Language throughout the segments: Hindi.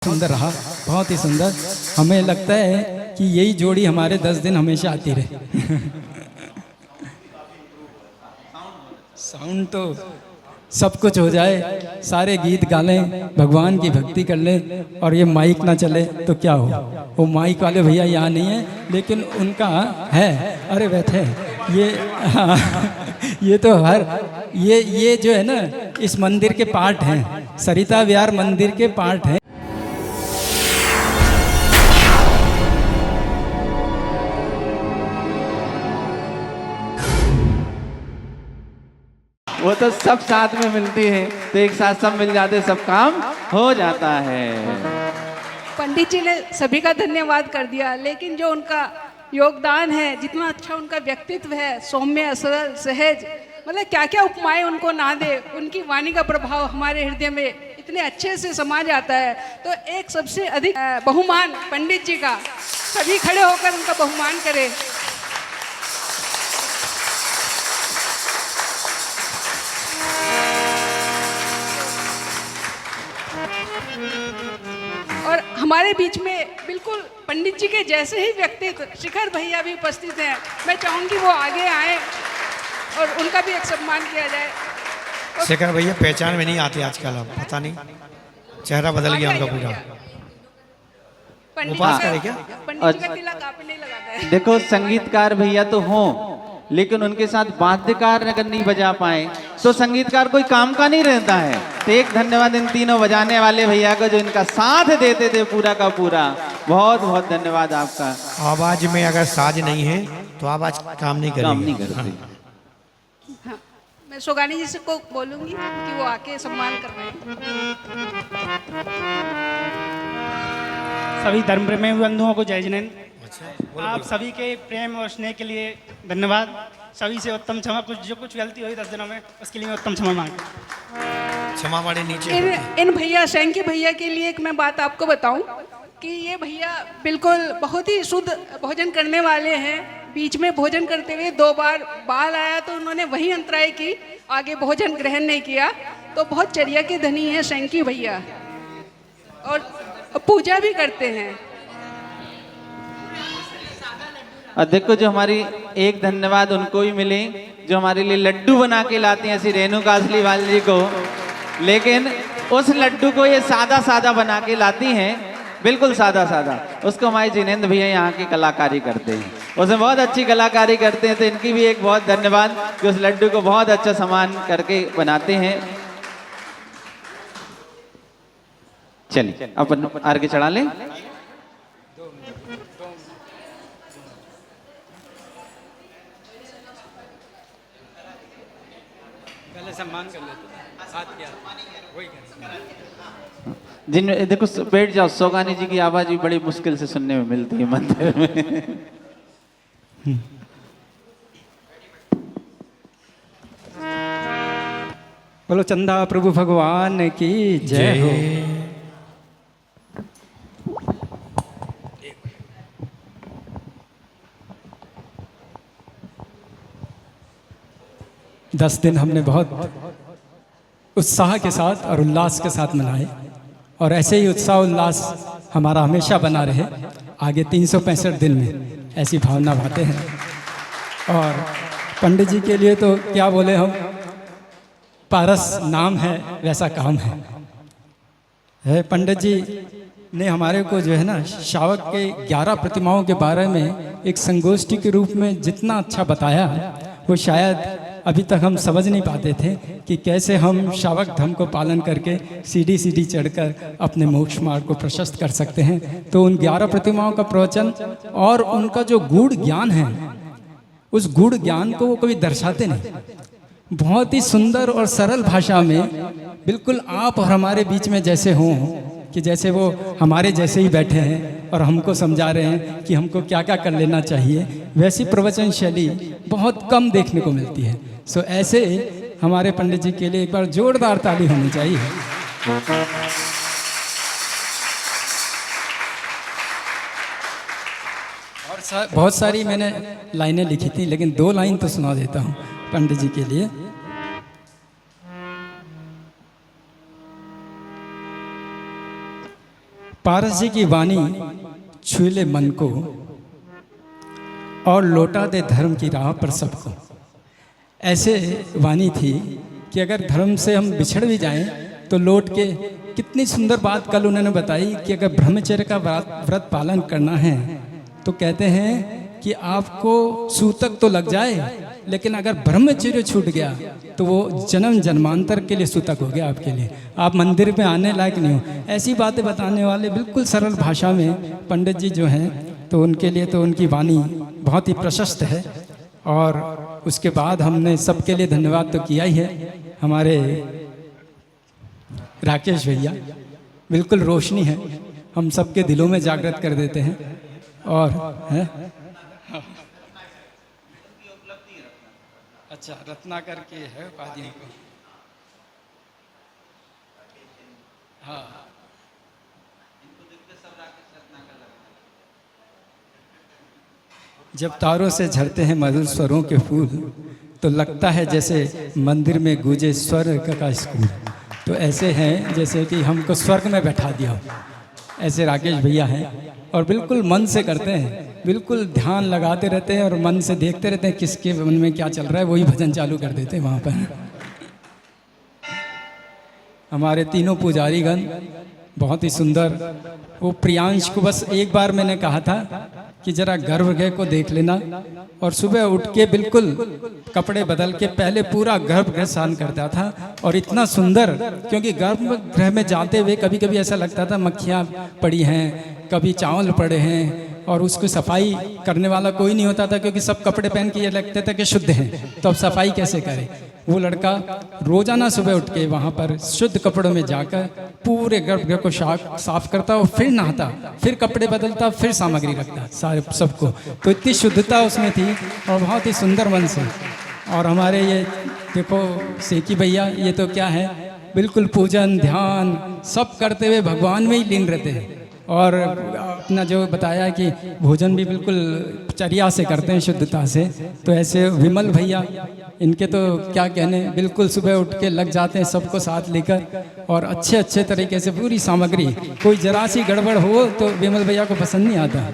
सुंदर रहा, बहुत ही सुंदर। हमें लगता है कि यही जोड़ी हमारे 10 दिन हमेशा आती रहे। साउंड तो सब कुछ हो जाए, सारे गीत गा लें, भगवान की भक्ति कर लें और ये माइक ना चले तो क्या हो। वो माइक वाले भैया यहाँ नहीं है, लेकिन उनका है। अरे बैठे ये हाँ, ये तो हर ये जो है ना इस मंदिर के पार्ट हैं, सरिता विहार मंदिर के पार्ट हैं। वो तो सब साथ में मिलती है, तो एक साथ सब मिल जाते, सब काम हो जाता है। पंडित जी ने सभी का धन्यवाद कर दिया, लेकिन जो उनका योगदान है, जितना अच्छा उनका व्यक्तित्व है, सौम्य, सरल, सहज, मतलब क्या क्या उपमाएं उनको ना दे, उनकी वाणी का प्रभाव हमारे हृदय में इतने अच्छे से समा जाता है। तो एक सबसे अधिक बहुमान पंडित जी का, सभी खड़े होकर उनका बहुमान करें। और हमारे बीच में बिल्कुल पंडित जी के जैसे ही व्यक्तित्व शिखर भैया भी उपस्थित हैं। मैं चाहूंगी वो आगे आए और उनका भी एक सम्मान किया जाए। शिखर भैया पहचान में नहीं आते आजकल, अब पता नहीं चेहरा बदल गया उनका पूरा। पंडित उपास जी करे क्या? पंडित जी का तिलक आप नहीं लगाता है। देखो, संगीतकार भैया तो हों, लेकिन उनके साथ वाद्यकार अगर नहीं बजा पाए तो संगीतकार कोई काम का नहीं रहता है। तो एक धन्यवाद इन तीनों बजाने वाले भैया को जो इनका साथ देते थे पूरा का पूरा। बहुत बहुत धन्यवाद आपका। आवाज में अगर साज नहीं है तो आवाज काम नहीं करेगी। काम नहीं करती। हाँ, मैं सोगानी जी से को बोलूंगी कि वो आके सम्मान कर रहे हैं। सभी धर्म प्रेमी बंधुओं को जय जिनेन्द्र। आप सभी के प्रेम और स्नेह के लिए धन्यवाद। सभी से उत्तम क्षमा, कुछ जो कुछ गलती हुई 10 दिनों में उसके लिए मैं उत्तम क्षमा मांगता। क्षमा बड़े नीचे इन भैया शैंकी भैया के लिए एक मैं बात आपको बताऊं कि ये भैया बिल्कुल बहुत ही शुद्ध भोजन करने वाले हैं। बीच में भोजन करते हुए 2 बार बाल आया तो उन्होंने वही अंतराय की, आगे भोजन ग्रहण नहीं किया। तो बहुत चर्या के धनी है शैंकी भैया, और पूजा भी करते हैं। और देखो, जो हमारी एक धन्यवाद उनको भी मिले जो हमारे लिए लड्डू बना के लाती हैं, ऐसी रेणुका असली वाली जी को। लेकिन उस लड्डू को ये सादा सादा बना के लाती हैं, बिल्कुल सादा सादा। उसको हमारे जिनेंद्र भैया यहाँ की कलाकारी करते हैं, उसमें बहुत अच्छी कलाकारी करते हैं। तो इनकी भी एक बहुत धन्यवाद कि उस लड्डू को बहुत अच्छा सामान करके बनाते हैं। चलिए अपन आगे चढ़ा लें। पहले सम्मान कर लेते, साथ किया वही जिन देखो, बैठ जाओ। सोगानी जी की आवाज भी बड़ी मुश्किल से सुनने में मिलती है मंदिर में। बोलो चंदा प्रभु भगवान की जय हो। 10 दिन हमने बहुत उत्साह के साथ और उल्लास के साथ मनाए, और ऐसे ही उत्साह उल्लास हमारा हमेशा बना रहे। आगे 365 दिन में ऐसी भावना भाते हैं। और पंडित जी के लिए तो क्या बोले हम, पारस नाम है वैसा काम है। पंडित जी ने हमारे को जो है ना शावक के 11 प्रतिमाओं के बारे में एक संगोष्ठी के रूप में जितना अच्छा बताया, वो शायद अभी तक हम समझ नहीं पाते थे कि कैसे हम शावक धर्म को पालन करके सीढ़ी चढ़कर अपने मोक्ष मार्ग को प्रशस्त कर सकते हैं। तो उन 11 प्रतिमाओं का प्रवचन और उनका जो गूढ़ ज्ञान है, उस गूढ़ ज्ञान को वो कभी दर्शाते नहीं। बहुत ही सुंदर और सरल भाषा में, बिल्कुल आप और हमारे बीच में जैसे हों, कि जैसे वो हमारे जैसे ही बैठे हैं और हमको समझा रहे हैं कि हमको क्या क्या कर लेना चाहिए, वैसी प्रवचन शैली बहुत कम देखने को मिलती है। सो ऐसे हमारे पंडित जी के लिए एक बार जोरदार ताली होनी चाहिए। और बहुत सारी मैंने लाइनें लिखी थी, लेकिन 2 लाइन तो सुना देता हूँ पंडित जी के लिए। पारस जी की वाणी छू ले मन को और लौटा दे धर्म की राह पर सबको। ऐसे वाणी थी कि अगर धर्म से हम बिछड़ भी जाएं तो लौट के, कितनी सुंदर बात कल उन्होंने बताई कि अगर ब्रह्मचर्य का व्रत पालन करना है तो कहते हैं कि आपको सूतक तो लग जाए, लेकिन अगर ब्रह्मचर्य छूट गया तो वो जन्म जन्मांतर के लिए सूतक हो गया आपके लिए, आप मंदिर में आने लायक नहीं हो। ऐसी बातें बताने वाले बिल्कुल सरल भाषा में पंडित जी जो हैं, तो उनके लिए तो उनकी वाणी बहुत ही प्रशस्त है। और उसके बाद हमने सबके लिए धन्यवाद तो किया ही है। हमारे राकेश भैया बिल्कुल रोशनी है, हम सबके दिलों में जागृत कर देते हैं। और है अच्छा, रत्नाकर के है उपाधियों को, हाँ जब तारों से झरते हैं मधुर स्वरों के फूल तो लगता है जैसे मंदिर में गूंजे स्वर्ग का स्कूल। तो ऐसे हैं जैसे कि हमको स्वर्ग में बैठा दिया, ऐसे राकेश भैया हैं। और बिल्कुल मन से करते हैं, बिल्कुल ध्यान लगाते रहते हैं और मन से देखते रहते हैं किसके मन में क्या चल रहा है, वही भजन चालू कर देते हैं वहाँ पर। हमारे तीनों पुजारीगण बहुत ही सुंदर। वो प्रियांश को बस एक बार मैंने कहा था कि जरा गर्भगृह को देख लेना, और सुबह उठ के बिल्कुल कपड़े बदल के पहले पूरा गर्भगृह स्नान करता था। और इतना सुंदर, क्योंकि गर्भगृह में जाते हुए कभी कभी ऐसा लगता था मक्खियाँ पड़ी हैं, कभी चावल पड़े हैं, और उसको सफाई करने वाला कोई नहीं होता था, क्योंकि सब कपड़े पहन के ये लगते थे कि शुद्ध हैं, तो अब सफाई कैसे करें। वो लड़का रोजाना सुबह उठ के वहाँ पर शुद्ध कपड़ों में जाकर पूरे गर्भगृह को साफ करता और फिर नहाता, फिर कपड़े बदलता, फिर सामग्री रखता सारे सबको। तो इतनी शुद्धता उसमें थी और बहुत ही सुंदर मन से। और हमारे ये देखो सेकी भैया, ये तो क्या है, बिल्कुल पूजन ध्यान सब करते हुए भगवान में ही लीन रहते हैं। और अपना जो बताया कि भोजन भी बिल्कुल चर्या से करते हैं, शुद्धता से। तो ऐसे विमल भैया, इनके तो क्या कहने, बिल्कुल सुबह उठ के लग जाते हैं सबको साथ लेकर, और अच्छे अच्छे तरीके से पूरी सामग्री। कोई जरा सी गड़बड़ हो तो विमल भैया को पसंद नहीं आता।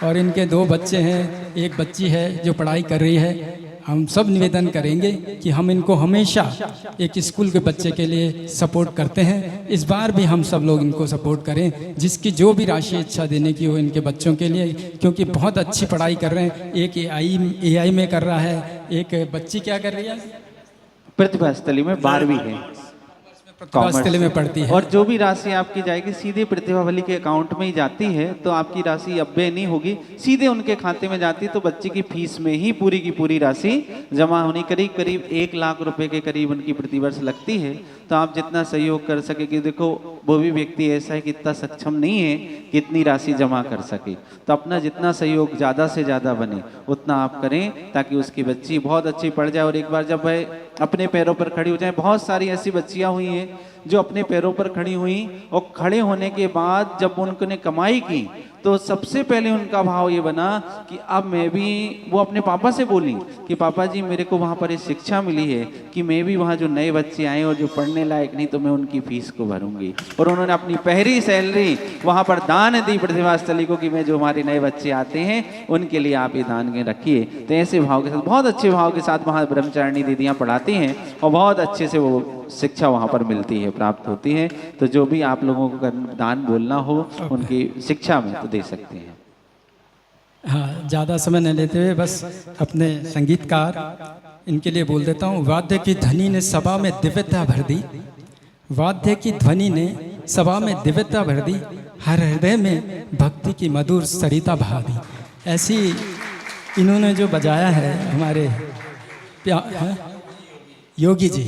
और इनके 2 बच्चे हैं, एक बच्ची है जो पढ़ाई कर रही है। हम सब निवेदन करेंगे कि हम इनको हमेशा एक स्कूल के बच्चे के लिए सपोर्ट करते हैं। इस बार भी हम सब लोग इनको सपोर्ट करें, जिसकी जो भी राशि इच्छा देने की हो इनके बच्चों के लिए, क्योंकि बहुत अच्छी पढ़ाई कर रहे हैं। एक AI में कर रहा है, एक बच्ची क्या कर रही है, प्रतिभा स्थली में 12वीं है, प्रतिभा में पढ़ती है। और जो भी राशि आपकी जाएगी सीधे प्रतिभा वाली के अकाउंट में ही जाती है, तो आपकी राशि अव्यय नहीं होगी, सीधे उनके खाते में जाती है। तो बच्चे की फीस में ही पूरी की पूरी राशि जमा होनी, करीब करीब 1 लाख रुपए के करीब उनकी प्रतिवर्ष लगती है। तो आप जितना सहयोग कर सके, कि देखो वो भी व्यक्ति ऐसा है कि इतना सक्षम नहीं है कि इतनी राशि जमा कर सके, तो अपना जितना सहयोग ज़्यादा से ज़्यादा बने उतना आप करें, ताकि उसकी बच्ची बहुत अच्छी पढ़ जाए। और एक बार जब वह अपने पैरों पर खड़ी हो जाए, बहुत सारी ऐसी बच्चियां हुई हैं जो अपने पैरों पर खड़ी हुई, और खड़े होने के बाद जब उन्होंने कमाई की तो सबसे पहले उनका भाव ये बना कि अब मैं भी, वो अपने पापा से बोली कि पापा जी मेरे को वहाँ पर ये शिक्षा मिली है कि मैं भी वहाँ जो नए बच्चे आए और जो पढ़ने लायक नहीं, तो मैं उनकी फीस को भरूंगी। और उन्होंने अपनी पहली सैलरी वहाँ पर दान दी प्रतिभा स्थली को, कि मैं जो हमारे नए बच्चे आते हैं उनके लिए आप ये दान के रखिए। तो ऐसे भाव के साथ, बहुत अच्छे भाव के साथ वहाँ ब्रह्मचारिणी दीदियाँ पढ़ाती हैं, और बहुत अच्छे से वो शिक्षा वहाँ पर मिलती है, प्राप्त होती है। तो जो भी आप लोगों को दान बोलना हो उनकी शिक्षा में तो दे सकते हैं। हाँ, ज़्यादा समय न लेते हुए बस अपने संगीतकार इनके लिए बोल देता हूँ। वाद्य की ध्वनि ने सभा में दिव्यता भर दी, वाद्य की ध्वनि ने सभा में दिव्यता भर दी, हर हृदय में भक्ति की मधुर सरिता बहा दी। ऐसी इन्होंने जो बजाया है हमारे योगी जी,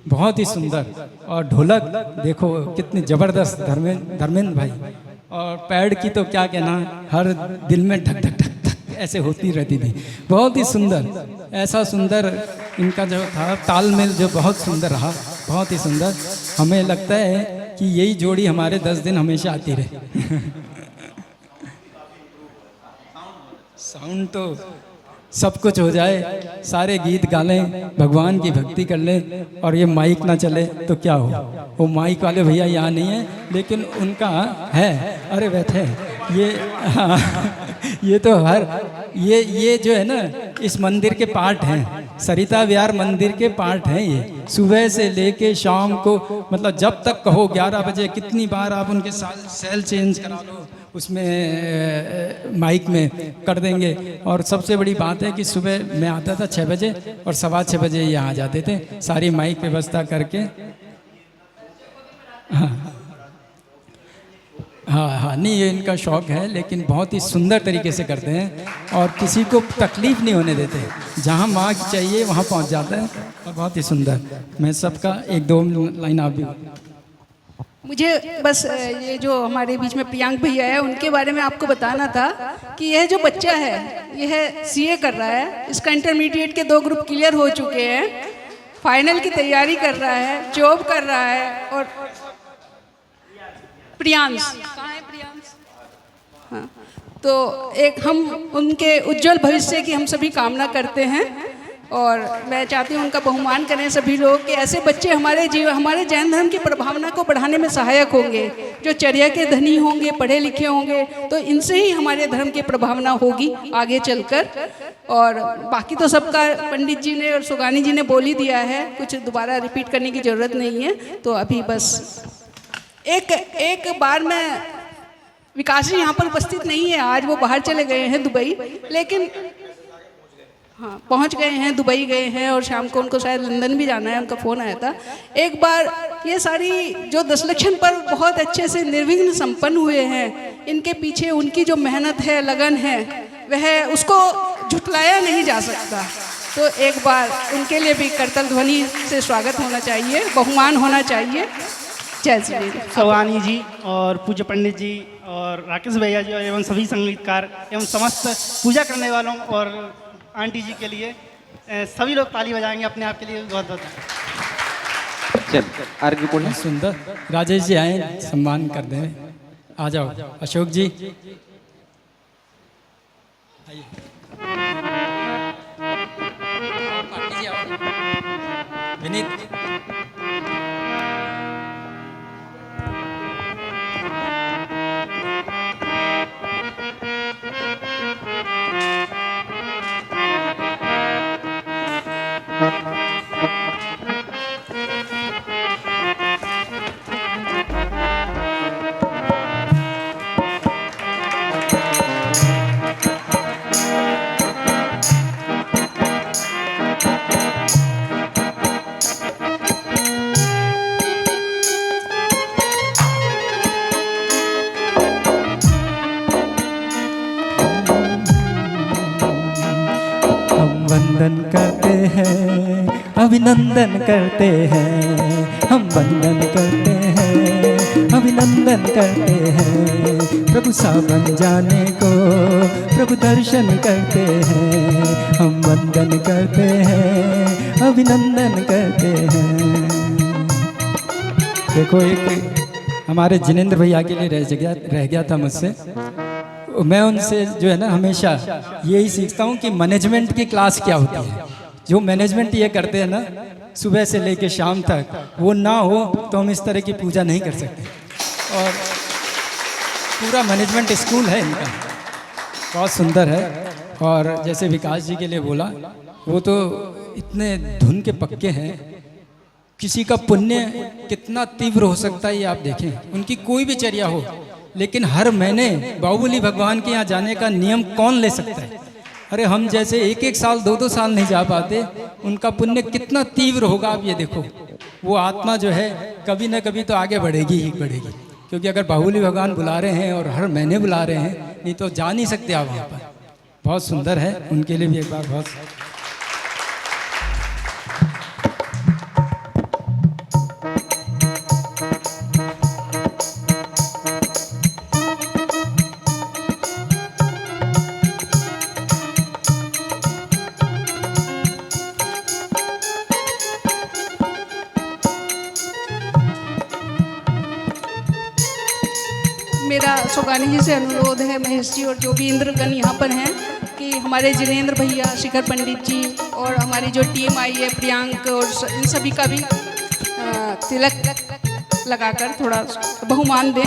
बहुत ही सुंदर। और ढोलक देखो कितनी ज़बरदस्त, धर्मेंद्र भाई। और पैड की तो क्या कहना, हर दिल में ढक ढक ढक ढक ऐसे होती रहती थी, बहुत ही सुंदर। ऐसा सुंदर इनका जो था तालमेल, जो बहुत सुंदर रहा, बहुत ही सुंदर। हमें लगता है कि यही जोड़ी हमारे 10 दिन हमेशा आती रहे। साउंड तो सब कुछ हो जाए, सारे गीत गा लें, भगवान की भक्ति कर लें और ये माइक ना चले तो क्या हो। वो माइक वाले भैया यहाँ नहीं है, लेकिन उनका है, अरे बैठे ये हाँ, ये तो ये जो है ना इस मंदिर के पार्ट हैं, सरिता विहार मंदिर के पार्ट हैं ये। सुबह से लेके शाम को, मतलब जब तक कहो 11 बजे, कितनी बार आप उनके सेल चेंज करा लो, उसमें माइक में कर देंगे। और सबसे बड़ी बात है कि सुबह मैं आता था 6 बजे और 6:15 बजे यहाँ आ जाते थे, सारी माइक व्यवस्था करके। हाँ, नहीं ये इनका शौक़ है, लेकिन बहुत ही सुंदर तरीके से करते हैं और किसी को तकलीफ़ नहीं होने देते। जहाँ माइक चाहिए वहाँ पहुँच जाता है और बहुत ही सुंदर। मैं सबका 1-2 लाइन आप भी। मुझे बस ये जो हमारे बीच में प्रियांक भैया है उनके बारे में आपको बताना था कि यह जो बच्चा है यह सीए कर रहा है, इसका इंटरमीडिएट के 2 ग्रुप क्लियर हो चुके हैं, फाइनल की तैयारी कर रहा है, जॉब कर रहा है। और प्रियांश कहाँ है प्रियांश? हाँ, तो एक हम उनके उज्जवल भविष्य की हम सभी कामना करते हैं और मैं चाहती हूँ उनका बहुमान करें सभी लोग कि ऐसे बच्चे हमारे जैन धर्म की प्रभावना को बढ़ाने में सहायक होंगे, जो चर्या के धनी होंगे, पढ़े लिखे होंगे, तो इनसे ही हमारे धर्म की प्रभावना होगी आगे चलकर। और बाकी तो सबका पंडित जी ने और सुगानी जी ने बोल ही दिया है, कुछ दोबारा रिपीट करने की ज़रूरत नहीं है। तो अभी बस एक बार मैं, विकास जी यहाँ पर उपस्थित नहीं है आज, वो बाहर चले गए हैं दुबई, लेकिन हाँ पहुँच गए हैं, दुबई गए हैं और शाम को उनको शायद लंदन भी जाना है, उनका फ़ोन आया था। एक बार ये सारी जो 10 लक्षण पर बहुत अच्छे से निर्विघ्न संपन्न हुए हैं, इनके पीछे उनकी जो मेहनत है, लगन है, वह उसको झुटलाया नहीं जा सकता। तो एक बार उनके लिए भी करतल ध्वनि से स्वागत होना चाहिए, बहुमान होना चाहिए। जय श्री राम। सवानी जी और पूज्य पंडित जी और राकेश भैया जी और एवं सभी संगीतकार एवं समस्त पूजा करने वालों और आंटी जी के लिए सभी लोग ताली बजाएंगे अपने आप के लिए। बहुत बहुत चल आगे बोलें। सुंदर। राजेश जी आए, सम्मान कर दें, आ जाओ। अशोक जी विनीत वंदन करते हैं, अभिनंदन करते हैं, हम वंदन करते हैं, अभिनंदन करते हैं। प्रभु सा बन जाने को प्रभु दर्शन करते हैं, हम वंदन करते हैं, अभिनंदन करते हैं। देखो, एक हमारे जिनेंद्र भैया के लिए रह गया था मुझसे। मैं उनसे जो है ना हमेशा यही सीखता हूँ कि मैनेजमेंट की क्लास क्या होती है। जो मैनेजमेंट ये करते हैं ना सुबह से लेके शाम तक, वो ना हो तो हम इस तरह की पूजा नहीं कर सकते। और पूरा मैनेजमेंट स्कूल है इनका, बहुत सुंदर है। और जैसे विकास जी के लिए बोला, वो तो इतने धुन के पक्के हैं, किसी का पुण्य कितना तीव्र हो सकता है ये आप देखें। उनकी कोई भी चर्या हो, लेकिन हर महीने बाहुबली भगवान के यहाँ जाने का नियम कौन ले सकता है। अरे हम जैसे 1-1 साल 2-2 साल नहीं जा पाते, उनका पुण्य कितना तीव्र होगा आप ये देखो। वो आत्मा जो है कभी ना कभी तो आगे बढ़ेगी ही बढ़ेगी, क्योंकि अगर बाहुबली भगवान बुला रहे हैं और हर महीने बुला रहे हैं, नहीं तो जा नहीं सकते आप वहाँ पर। बहुत सुंदर है, उनके लिए भी एक बार बहुत मेरा सुगानी जी से अनुरोध है, महेश जी और जो भी इंद्रगण यहाँ पर हैं, कि हमारे जिनेंद्र भैया, शिखर पंडित जी और हमारी जो टीम आई है, प्रियांक और इन सभी का भी तिलक लगाकर थोड़ा बहुमान दें।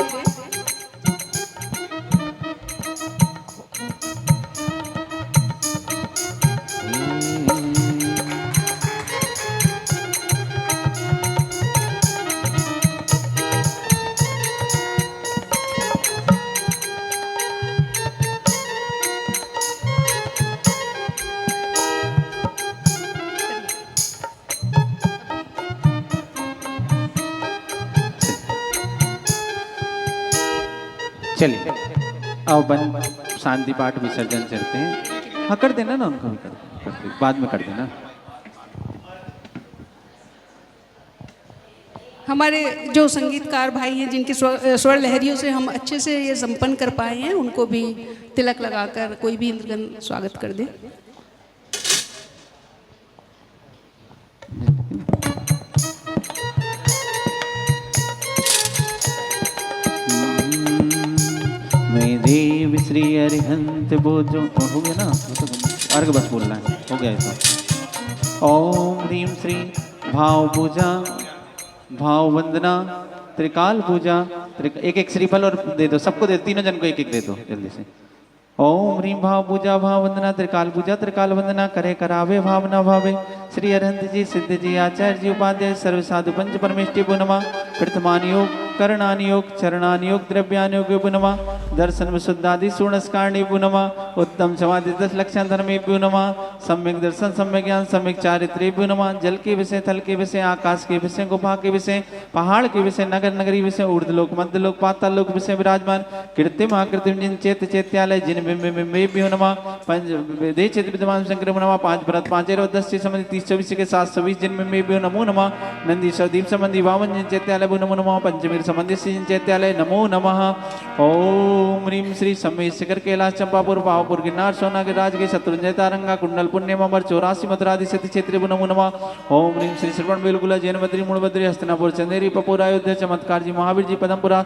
चलिए अब बन शांति पाठ विसर्जन करते हैं। हाँ कर देना ना, उनको भी कर दे, बाद में कर देना। हमारे जो संगीतकार भाई हैं जिनकी स्वर लहरियों से हम अच्छे से ये संपन्न कर पाए हैं, उनको भी तिलक लगाकर कोई भी इंद्रगण स्वागत कर दे। मैं देव श्री अरिहंत बोझो हो गया ना, अर्घ बस बोलना है, हो गया तो। ओम ह्रीम श्री भाव पूजा, भाव वंदना, त्रिकाल पूजा, एक एक श्रीफल और दे दो सबको, दे तीनों जन को एक एक दे दो जल्दी से। ओम ह्रीम भाव पूजा, भाव वंदना, त्रिकाल पूजा, त्रिकाल वंदना, करे करावे भावना भावे। श्री अरहंत जी, सिद्ध जी, आचार्य जी, उपाध्याय, सर्व साधु पंच परमेष्टि नमः। प्रथमान योग, करणानि योग, चरणानि योग, द्रव्यानि योग नमः। दर्शन विशुद्धादि सूर्णस्कारणी नमः। उत्तम समाधि 10 लक्षण धर्मेभ्यो नमः। सम्यक दर्शन, सम्यक ज्ञान, सम्यक चारित्र्येभ्यो नमः। जल के विषय, थल के विषय, आकाश के विषय, गुफा के विषय, पहाड़ के विषय, नगर नगरी विषय, ऊर्ध्वलोक, मध्यलोक, पाताल लोक विषय विराजमान। कृत्रिम आकृतिम जिन चेत चैत्यालय जिन बिंबिंबिंबिभ्यो नमः। पंच वेदे चेत विद्यमान शंकर नमः। 5 भरत 5 और 10 से संबंधित 30 24 के 720 जिन बिंबिंबिभ्यो नमो नमः। नंदी सदीप संबंधी 52 जिन चैत्यालय नमो नमः। पंचमीर संबंधी जिन चैत्यालय नमो नमः। ओम ह्रीम श्री समय शिखर कैलाश चंपापुर पावपुर गिरनार सोनागिर राजगीर शत्रुंजय तारंगा कुंडल पुण्य मबर 84 मथुरादि सिद्धि क्षेत्र नमो नमः। ओम ह्रीम श्री श्रवण बेलगुला जैन बद्री मूलबद्री हस्तनापुर चंदेरी पपुर अयोध्या चमत्कार जी महावीर जी पदमपुरा